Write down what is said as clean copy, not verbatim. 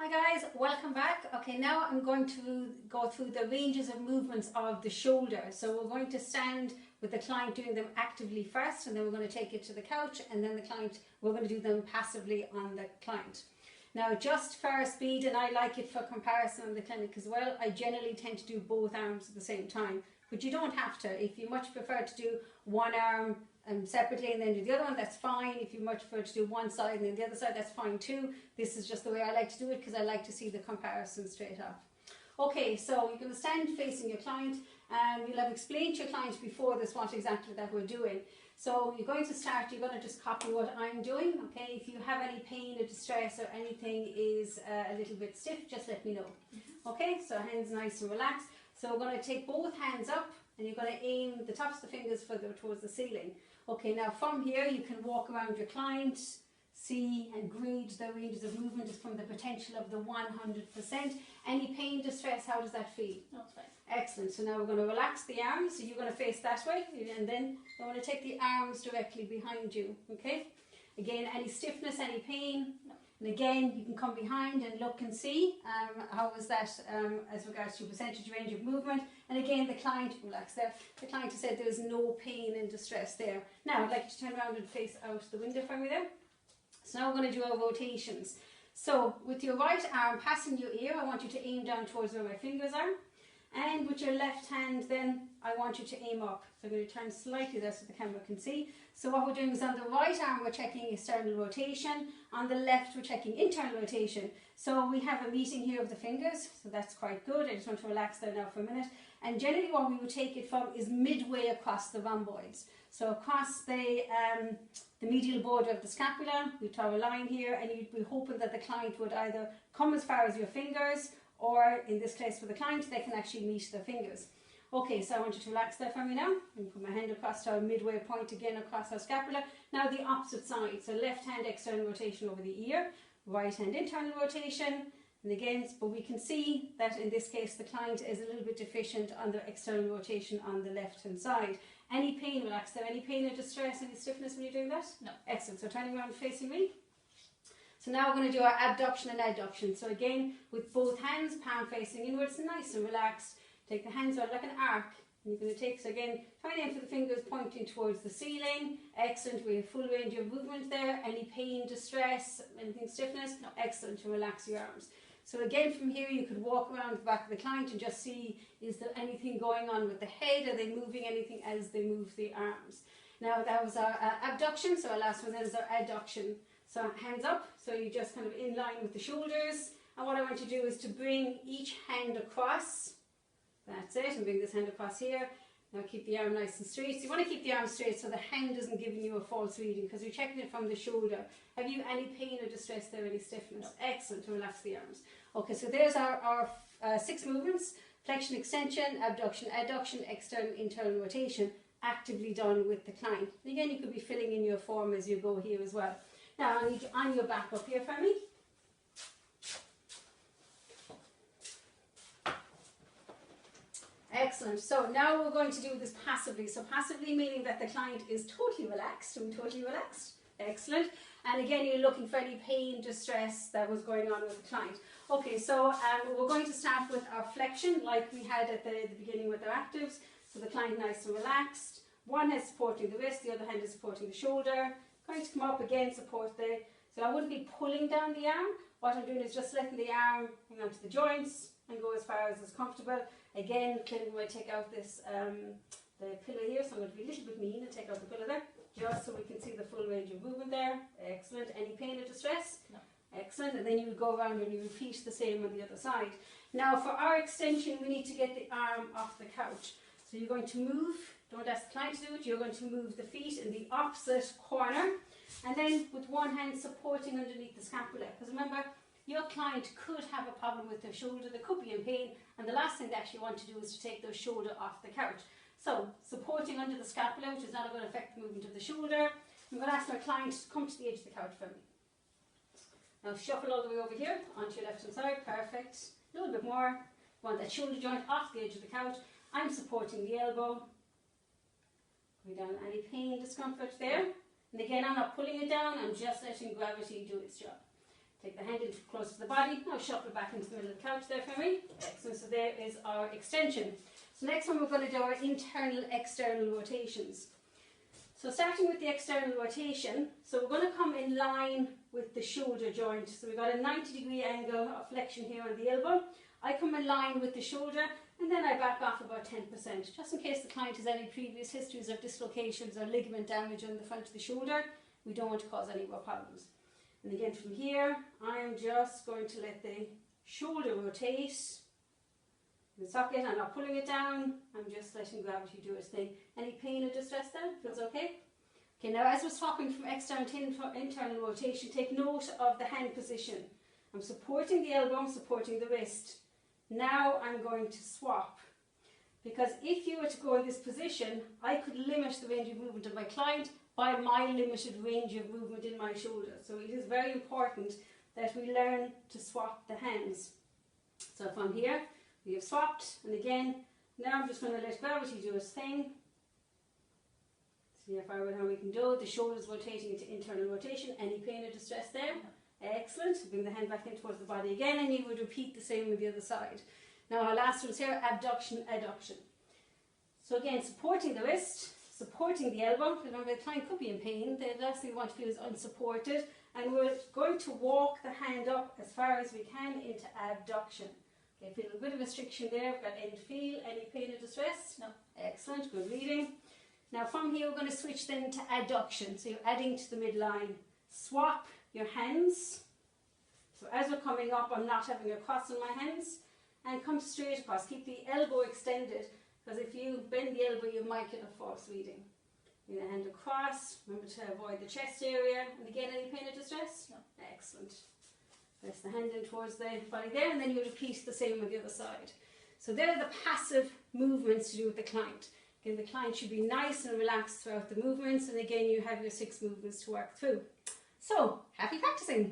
Hi guys, welcome back. Okay, now I'm going to go through the ranges of movements of the shoulder. So we're going to stand with the client doing them actively first, and then we're going to take it to the couch, and then we're going to do them passively on the client. Now, just for speed, and I like it for comparison in the clinic as well, I generally tend to do both arms at the same time, but you don't have to. If you much prefer to do one arm separately and then do the other one, that's fine. If you much prefer to do one side and then the other side, that's fine too. This is just the way I like to do it because I like to see the comparison straight off. Okay, so you're going to stand facing your client, and you'll have explained to your client before this what exactly that we're doing. So you're going to start, you're going to just copy what I'm doing, okay? If you have any pain or distress or anything is a little bit stiff, just let me know. Okay, so hands nice and relaxed. So we're going to take both hands up, and you're going to aim the tops of the fingers further towards the ceiling. Okay, now from here you can walk around your client, see and gauge the ranges of movement from the potential of the 100%. Any pain, distress, how does that feel? No, it's fine. Excellent. So now we're going to relax the arms. So you're going to face that way, and then I want to take the arms directly behind you. Okay? Again, any stiffness, any pain? No. And again, you can come behind and look and see how was that as regards to percentage range of movement. And again, the client, relax there, the client has said there's no pain and distress there. Now, I'd like you to turn around and face out the window for me there. So now we're going to do our rotations. So with your right arm passing your ear, I want you to aim down towards where my fingers are. And with your left hand, then I want you to aim up. So I'm going to turn slightly there so the camera can see. So what we're doing is on the right arm, we're checking external rotation. On the left, we're checking internal rotation. So we have a meeting here of the fingers. So that's quite good. I just want to relax there now for a minute. And generally what we would take it from is midway across the rhomboids. So across the medial border of the scapula, we draw a line here, and you'd be hoping that the client would either come as far as your fingers, or in this case for the client, they can actually meet their fingers. Okay, so I want you to relax there for me now. And put my hand across to our midway point again across our scapula. Now the opposite side, so left hand external rotation over the ear, right hand internal rotation. And again, but we can see that in this case the client is a little bit deficient on the external rotation on the left hand side. Any pain, relax there, any pain or distress, any stiffness when you're doing that? No. Excellent, so turning around facing me. So now we're going to do our abduction and adduction. So again, with both hands, palm facing inwards, nice and relaxed. Take the hands out like an arc. And you're going to take, so again, try and aim for the fingers pointing towards the ceiling. Excellent, we have full range of movement there. Any pain, distress, anything stiffness? No. Excellent, to relax your arms. So again, from here you could walk around the back of the client and just see, is there anything going on with the head? Are they moving anything as they move the arms? Now that was our abduction, so our last one then is our adduction. So hands up, so you just kind of in line with the shoulders. And what I want you to do is to bring each hand across. That's it, and bring this hand across here. Now keep the arm nice and straight. So you want to keep the arm straight so the hand isn't giving you a false reading, because you're checking it from the shoulder. Have you any pain or distress there, any stiffness? No. Excellent, to relax the arms. Okay, so there's our 6 movements: flexion, extension, abduction, adduction, external, internal rotation, actively done with the client. And again, you could be filling in your form as you go here as well. Now I need you on your back up here for me. Excellent. So now we're going to do this passively. So passively meaning that the client is totally relaxed. And totally relaxed. Excellent. And again, you're looking for any pain, distress that was going on with the client. Okay, so we're going to start with our flexion like we had at the beginning with our actives. So the client nice and relaxed. One hand supporting the wrist, the other hand is supporting the shoulder. Going to come up again, support the, so I wouldn't be pulling down the arm. What I'm doing is just letting the arm hang on to the joints and go as far as is comfortable. Again, clinic might take out this, the pillow here, so I'm going to be a little bit mean and take out the pillow there, just so we can see the full range of movement there. Excellent. Any pain or distress? No. Excellent. And then you would go around and you repeat the same on the other side. Now for our extension, we need to get the arm off the couch. So you're going to move, don't ask the client to do it, you're going to move the feet in the opposite corner, and then with one hand supporting underneath the scapula. Because remember, your client could have a problem with their shoulder, they could be in pain, and the last thing they actually want to do is to take their shoulder off the couch. So supporting under the scapula, which is not going to affect the movement of the shoulder. I'm going to ask my client to come to the edge of the couch for me. Now shuffle all the way over here onto your left hand side. Perfect. A little bit more. You want that shoulder joint off the edge of the couch. I'm supporting the elbow. Going down, any pain, discomfort there. And again, I'm not pulling it down, I'm just letting gravity do its job. Take the hand in close to the body. Now shuffle back into the middle of the couch there for me. Excellent. So there is our extension. So next one we're going to do our internal external rotations. So starting with the external rotation, so we're going to come in line with the shoulder joint. So we've got a 90-degree angle of flexion here on the elbow. I come in line with the shoulder and then I back off about 10%, just in case the client has any previous histories of dislocations or ligament damage on the front of the shoulder. We don't want to cause any more problems. And again from here, I'm just going to let the shoulder rotate. The socket, I'm not pulling it down, I'm just letting gravity do its thing. Any pain or distress there? Feels okay? Okay, now as we're swapping from external to internal rotation, take note of the hand position. I'm supporting the elbow, I'm supporting the wrist. Now I'm going to swap. Because if you were to go in this position, I could limit the range of movement of my client by my limited range of movement in my shoulder. So it is very important that we learn to swap the hands. So from here, we have swapped, and again, now I'm just going to let gravity do its thing. See how far how we can do. The shoulders rotating into internal rotation. Any pain or distress there? Excellent. Bring the hand back in towards the body again, and you would repeat the same with the other side. Now our last one's here, abduction, adduction. So again, supporting the wrist, supporting the elbow. Remember, the client could be in pain. The last thing we want to feel is unsupported, and we're going to walk the hand up as far as we can into abduction. Okay, feel a bit of restriction there. We've got any feel, any pain or distress? No. Excellent, good reading. Now from here we're going to switch then to adduction. So you're adding to the midline. Swap your hands. So as we're coming up, I'm not having a cross on my hands. And come straight across. Keep the elbow extended, because if you bend the elbow you might get a false reading. Bring the hand across. Remember to avoid the chest area. And again, any pain or distress? No. Excellent. Press the hand in towards the body there, and then you repeat the same with the other side. So they're the passive movements to do with the client. Again, the client should be nice and relaxed throughout the movements, and again you have your 6 movements to work through. So, happy practicing!